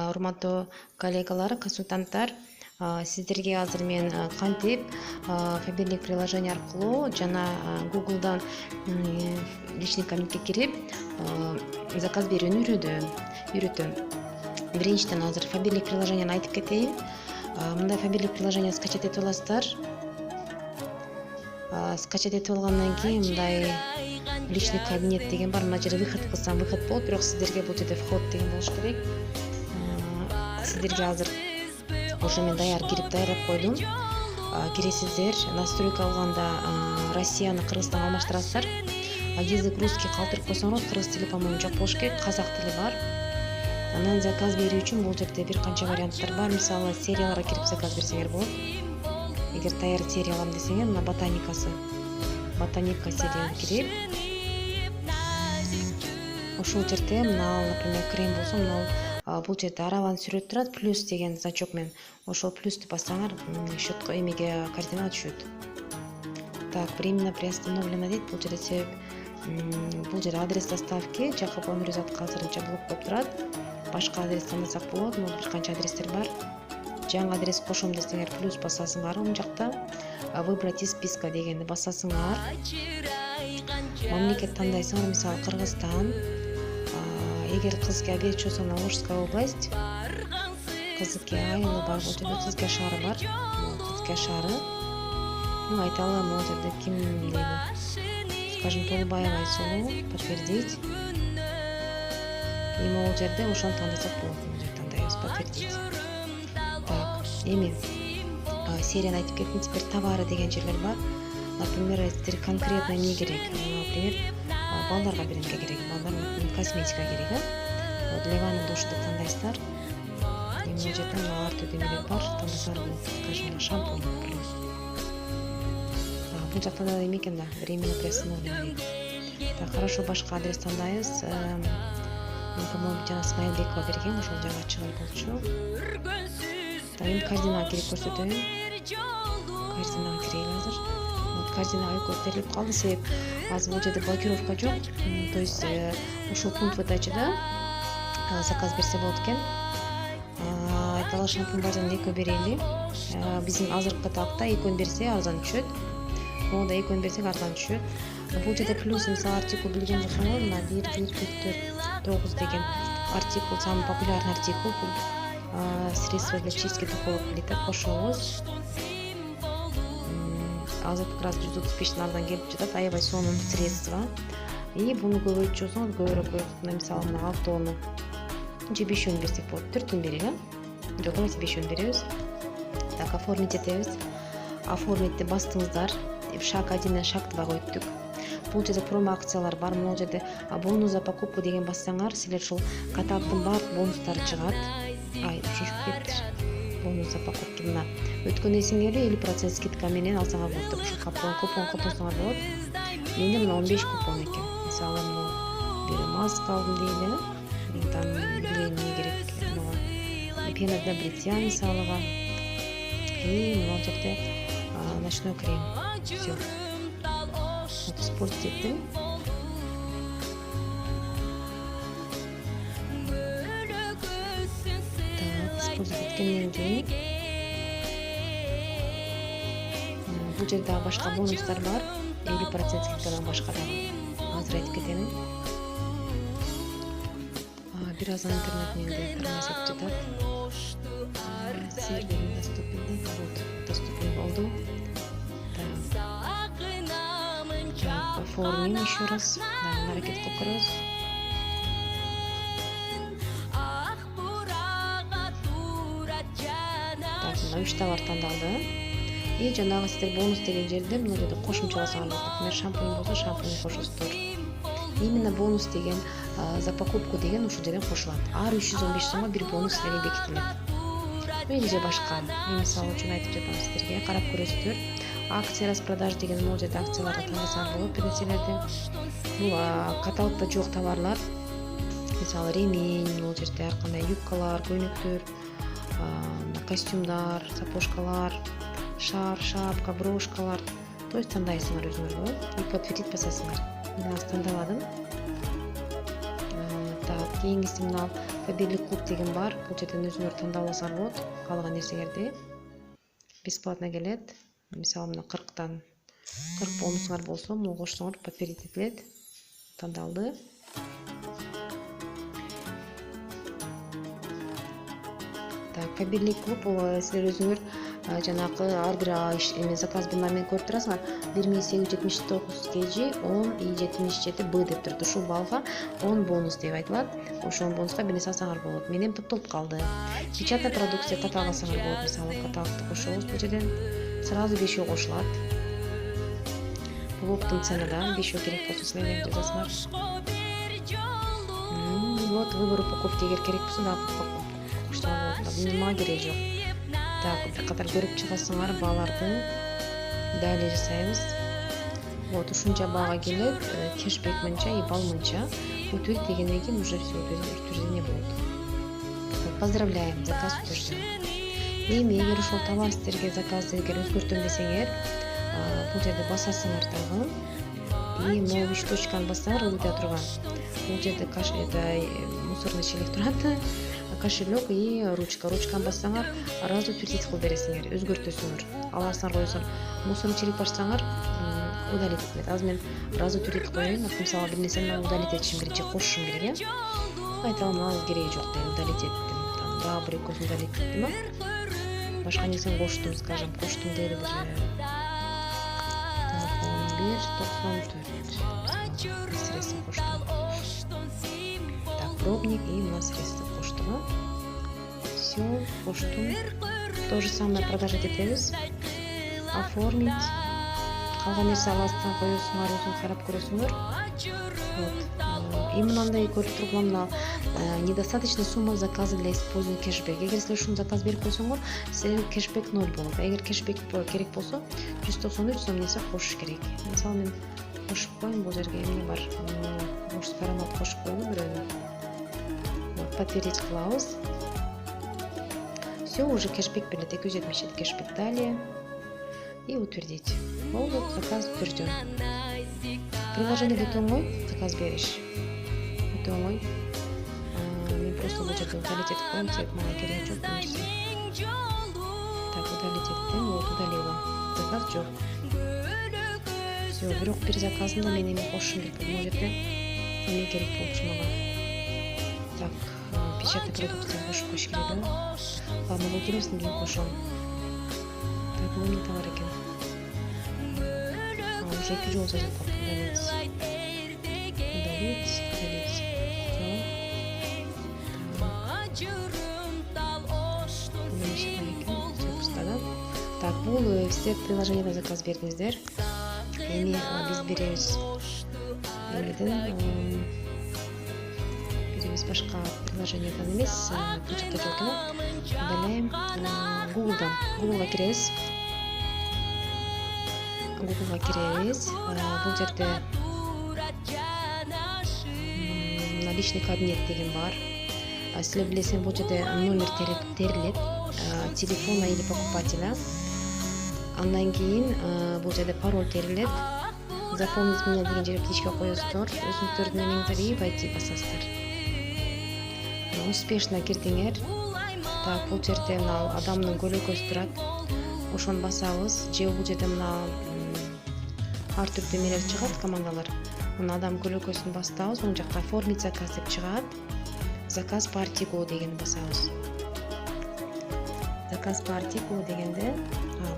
Урматтуу коллегалар, консультанттар, сиздерге азыр мен кантип Faberlic приложение аркылуу жана Google'дан личный кабинетке кирип заказ берүүнү үйрөтөм. Биринчиден азыр Faberlic приложениени айтып кетейин. Мындай Faberlic приложение скачать этип аласыздар. Скачать этип алгандан кийин мындай личный кабинет деген бар. Мына жерде выход кылсам выход болот, бирок сиздерге бул жерде вход деген болуш керек. Сиздерге азыр уже мен кирип даярдап койдум. Киресиздер, настройка алганда Россияны Кыргызстанга алмаштырасыздар. Язык русский калтырып койсоңуз, кыргыз тили по-моему жок болуш керек, казак тили бар. Анан заказ берүү үчүн бул жерде бир канча варианттар бар. Мисалы, серияларга кирип заказ берсеңер болот. Эгер даяр серия алам десеңер, мына ботаника серияны кирип, ошол жерде мына, например, крем болсо, бул жерде арабанын сүрөтү турат, плюс деген значок менен. Ошол плюсту бассаңар, счетко эмеге картинага түшөт. Так, временно приостановлено дейт. Бул жерде себеп бул жерде адрес доставки Жакып Өмүрзат азырынча блок болуп турат. Башка адрес тандасак болот, бир канча адрестер бар. Жаңы адрес кошом десеңер, плюс басасыңар, оң жакта выбрать из списка дегенди басасыңар. Мамлекет тандайсыңар, мисалы Кыргызстан. Эгер Кызылкия берчү болсо, Волжская область, Кызылкия айылы бар, бул жерде Кызылкия шаары бар. Кызылкия шаары. Айта алам, бул жерде ким дейби? Скажем, Толубаева Айсулуу, подтвердить. Эми бул жерде ошону тандасак болот. Бул жерде тандайбыз, подтвердить. Так, эми серияны айтып кеттим. Теперь товары деген жерлер бар. Например, сиздер конкретно эмне керек? Например, балдарга беремке керек, балдардын косметика керек, Вот Леваны душ деп тандайсыздар. Эми бул жерде ар түрдүү эмелер бар. Тандасаңар болот, скажем, шампунь, плюс. Бул жакта да эме экен да, временно приостановлено. Так, хорошо, башка адрес тандайбыз. По-моему, жана Смайлбекова берген, ошол жагы чыгып болчу. Так, эми координат кирип көрсөтөм. Координат кирейли азыр. Координат көтөрүлүп калды, себеп азыр бул жерде блокировка жок. То есть ушул пункт выдачада заказ берсе болот экен. Айталы шампунь базадан экөө берели. Биздин азыркы каталогда экөөнү берсе арзан түшөт. Монда экөөнү берсек арзан түшөт. Бул жерде плюс мисалы артикул билген болсоңор, мына 1,49 деген артикул, самый популярный артикул, бул средство для чистки духовых плиток кошобуз. Азыр как раз 135 нардан келип жатат, аябай сонун средство. И буну көбөйтчү болсоңуз, көбүрөөк, мисалы мына 6 тонну же 5 берсек болот, 4 берели. Жок, эмес 5 беребиз. Так, оформить этебиз. Оформить деп бастыңыздар. Шаг 1 шаг 2 өттүк. Бул жерде промо акциялар бар. Бул жерде бонус за покупку деген бассаңар, силер ушул каталогдун баардык бонустары чыгат. Ушушуп кетти. Бонус за покупку мына. Өткөн эсиңерде 50% скидка менен алсаңар болот. Ушул купон копосоңор болот. Менде мына 15 купон экен. Мисалы, бир маска алдым дейли. Там билем эмне керек. Пена для бритья мисалыга. И мына жерде ночной крем. Всё. Вот спорт деттим. Так, спорт деткенден кийин бул жерде башка бонустар бар. 50% скидкадан башка дагы. Азыр айтып кетемин. Бир аздан интернет менде кармасып жатат. Сервер доступен болду. Оформим еще раз. Да, аракет кылып көрөбүз. Так, мына 3 товар тандалды. И жанагы сиздер бонус деген жерде мына жерде кошумчаласаңар болот. Например, шампунь болсо, шампунь кошосуздар. Именно бонус деген за покупку деген ушул жерден кошулат. Ар 315 сомго бир бонус силерге бекитилет. Же башка. Мен мисалы үчүн айтып жатам сиздерге, карап көрөсүздөр. Акция распродаж деген бул жерде акцияларга тандасаңар болот бир нерселерди. Бул каталогдо жок товарлар. Мисалы, ремень, бул жерде ар кандай юбкалар, көйнөктөр, костюмдар, сапожкалар, шапка, брошкалар. То есть тандайсыңар өзүңөр и подтвердить басасыңар. Мен азыр тандаладым. Так, кийинкиси мына Фаберлик клуб деген бар. Бул жерден өзүңөр тандап алсаңар болот. Каалаган нерсеңерди бесплатно келет. Мисалы мына 40 бонусуңар болсо, муну кошсоңор подтвердить этилет. Тандалды. Так, фаберлик клуб бул силер өзүңөр жанагы ар бир эме заказбын номерин көрүп турасыңар. 1879 kg 10i77 b деп турат. Ушул балга 10 бонус деп айтылат. Ошол бонуска бир нерсе алсаңар болот. Менен топтолуп калды. Печатный продукция каталог алсаңар болот. Мисалы каталогду кошобуз бул жерден. Сразу бешөө кошулат. Бул оптом ценада бешөө керек болсо силер жазасыңар. Вот выбор упаковки эгер керек болсо да коштолор болот. Мага кереги жок. Так, бир катар көрүп чыгасыңар бааларды. Далее жасайбыз. Вот ушунча баага келет, кешбек мынча и бал мынча. Утверждение дегенден кийин уже все утверждение болот. Поздравляем, заказ утвержден. Эми эгер ошол товар сиздерге заказды эгер өзгөртөм десеңер, бул жерде басасыңар дагы. И могу 3 точканы бассаңар ылдый турган. Бул жерде мусорный челек турат. Кошелек и ручка. Ручканы бассаңар, раз утвердить кылып бересиңер, өзгөртөсүңөр. Аласыңар койсоңор, мусорный челек бассаңар, удалить этилет. Азыр мен раз утвердить коеюн, мисалы бир нерсени удалить этишим керек, же кошушум керек, э? Айталам, ал кереги жок дейм, удалить эттим. Там дагы бир экөөсүн удалить эттим. Башка нерсени коштум, скажем, коштум дейли бир 11.94 средства коштум. Так, пробник и на средства коштум. Все, коштум. То же самое продолжать этебиз. Оформить. Калган нерсе аластан коесуңар, өзүң карап көрөсүңөр. Вот. И мындай көрүп турган недостаточная сумма заказа для использования кэшбэк. Эгер силер ушуну заказ берип койсоңор, силерге кэшбэк 0 болот. Эгер кэшбэк керек болсо, 193 сом нерсе кошуш керек. Мисалы мен кошуп коеюн, бул жерге эмне бар? Мужской аромат кошуп коеюн бирөөнү. Вот, подтвердить кылабыз. Все, уже кэшбэк берилет. 277 кэшбэк. Далее. И утвердить. Вот, заказ утвержден. Приложение өтө оңой, заказ бериш. Өтө оңой. Мен просто бул жерде удалить этип коем, себеби мага кереги жок бул нерсе. Так, удалить эттим, вот удалила. Заказ жок. Все, бирок бир заказымда мен эме кошушум керек болду, бул жерде эме керек болчу мага. Так, печатный продукция кошуп коюш керек, да? Ладно, бул келесин кийин кошом. Так, бул эмне товар экен? Уже 2 жолу жазып калып, удалить. Так, бул сиздер приложениеде заказ бердиңиздер. Эми биз беребиз. Беребиз башка приложениеден эмес, бул жакта жок экен. Удаляем. Google'га киребиз. Бул жерде личный кабинет деген бар. Силер билесиңер, бул жерде номер терилет, телефона или покупателя. Андан кийин бул жерде пароль терилет. Запомнить меня деген жерге птичка коесуздар. Өзүңүздөрдүн эмеңдерди войти басасыздар. Успешно кирдиңер. Так, бул жерде мына адамдын көлөкөсү турат. Ошону басабыз. Же бул жерде мына ар түрдүү эмелер чыгат, командалар. Мына адам көлөкөсүн бастабыз, оң жакта оформить заказ деп чыгат. Заказ по артикулу дегенди басабыз. Заказ по артикулу дегенде,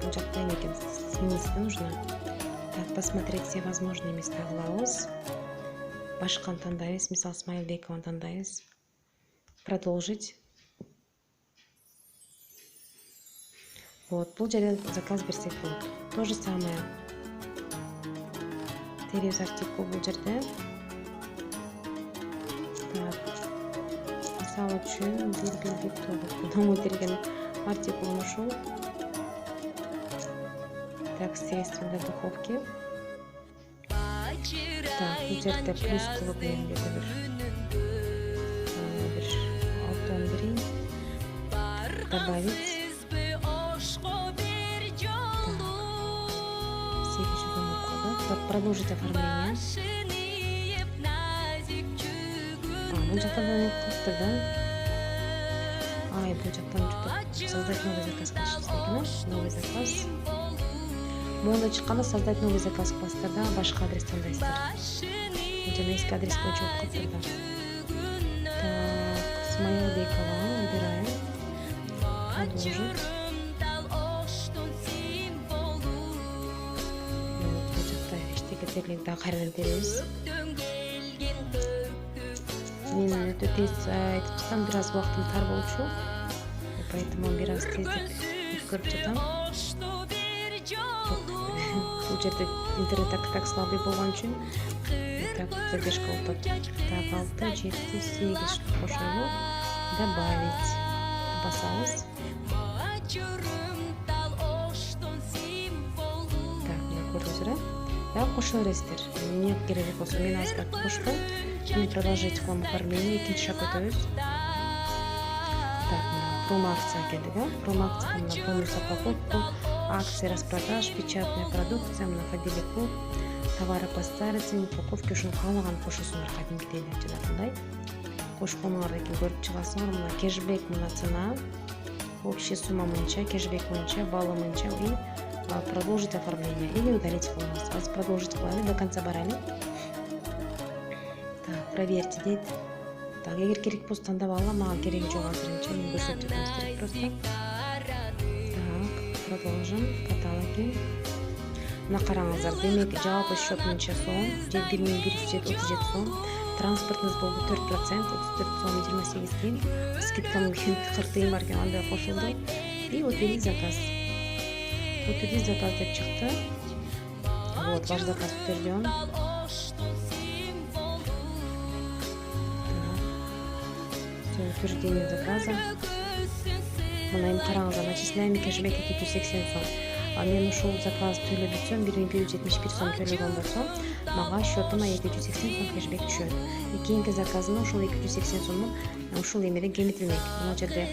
бул жакта эме экен, снизу нужно. Так, посмотреть все возможные места кылабыз. Башканы тандайбыз, мисалы Смайлбекованы тандайбыз. Продолжить. Вот, бул жерде заказ берсек болот. То же самое. Теребиз артикул бул жерде. Так. Мисалы үчүн 1,9 домой терген артикул ушул. Так, средства для духовки. Так, бул жерде плюс кылып эмне бир алтын бирин добавить. Продолжить оформление. Бул жакта да кылыптыр, да? Ай, бул жактан создать новый заказ кылышыбыз экен, новый заказ. Моунда чыкканда создать новый заказ кыласыздар да, башка адрес тандайсыздар. Жана эски адрес боюнча болуп калыптыр да. Так, Смаил Бекова выбираем. Продолжить. Бул жакта эчтеке да кайрадан беребиз. Мен өтө тез айтып жатсам, бир аз убактым тар болчу. Поэтому бир аз тездеп өткөрүп жатам. Бул жерде интернет так слабый болгон үчүн так задержка болуп атат. Так, 6, 7, 8 кошойлу. Добавить. Басабыз. Так, мына көрдүңүздөр. Да, кошо бересиздер. Эмне керек болсо мен азыр коштум. Мен продолжить кылам оформление, экинчи шаг өтөбүз. Так, промо акция келди, да? Промо акция, бонус за покупку, акции распродаж, печатная продукция, находили клуб, товары по старости, упаковки, ушун каалаган кошосуңар кадимкидей эле жанагындай. Кошконуңарды көрүп чыгасыңар, мына кэшбэк, мына цена, общая сумма мынча, кэшбэк мынча, баллы мынча и продолжить оформление или удалить кылабыз. Азыр продолжить кылайлы, до конца барайлы. Так, проверьте дейт. Так, эгер керек болсо тандап алгыла, мага кереги жок азырынча, мен көрсөтүп жатам сиздерге просто. Так, продолжим. Каталоги. Мына караңыздар, демек жалпы счет 1000 сом, 1137 сом. Транспортыңыз болду 4%, 34 сом 28 тиын. Скидкам 40 тиын бар экен, анда кошулду. И утвердить заказ. Утвердить заказ деп чыкты. Вот, ваш заказ утвержден. Утверждение заказа. Мына эми караңыздар, начисляемый кэшбэк 280 сом. Мен ушул заказ төлөп өтсөм, 1171 сом төлөгөн болсом, мага счетума 280 сом кэшбэк түшөт. Кийинки заказыма ушул 280 сомун ушул эмеден кемитилмек. Мына жерде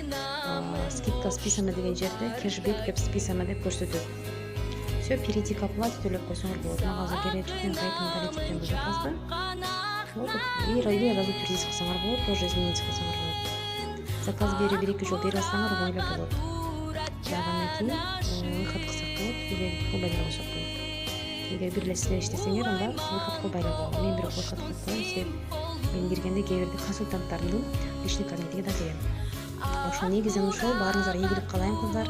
скидка списана деген жерде кэшбэк деп списана деп көрсөтөт. Все, перейти к оплате төлөп койсоңор болот. Мага азыр керек жок, мен кайтадан удалить этем бул заказды. Вот, и разутвердить кылсаңар болот, тоже изменить кылсаңар болот. Заказ берип 1-2 жол бере алсаңар оңойлоп болот. Андан кийин выход кылсак болот, или кылбай эле койсок болот. Эгер бир эле силер иштесеңер, анда выход кылбай эле коелу. Мен бирок выход кылып коем, себеп мен киргенде кээ бирде консультанттардын личный кабинетине да кирем. Ошол негизинен ушул, баарыңыздарга ийгилик каалайм кыздар.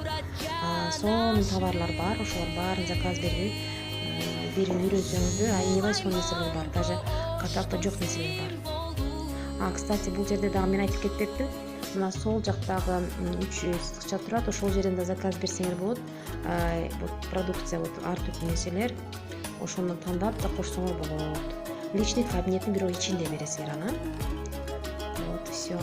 Сонун товарлар бар, ошолор баарын заказ берип үйрөнсөңүздөр, аябай сонун нерселер бар, даже каталогдо жок нерселер бар. Кстати, бул жерде дагы мен айтып кетпеппин. Мына сол жактагы 3 сызыкча турат, ошол жерден да заказ берсеңер болот. Вот продукция, вот ар түрдүү нерселер, ошону тандап да кошсоңор болот. Личный кабинеттин бирок ичинде бересиңер аны. Вот, всё.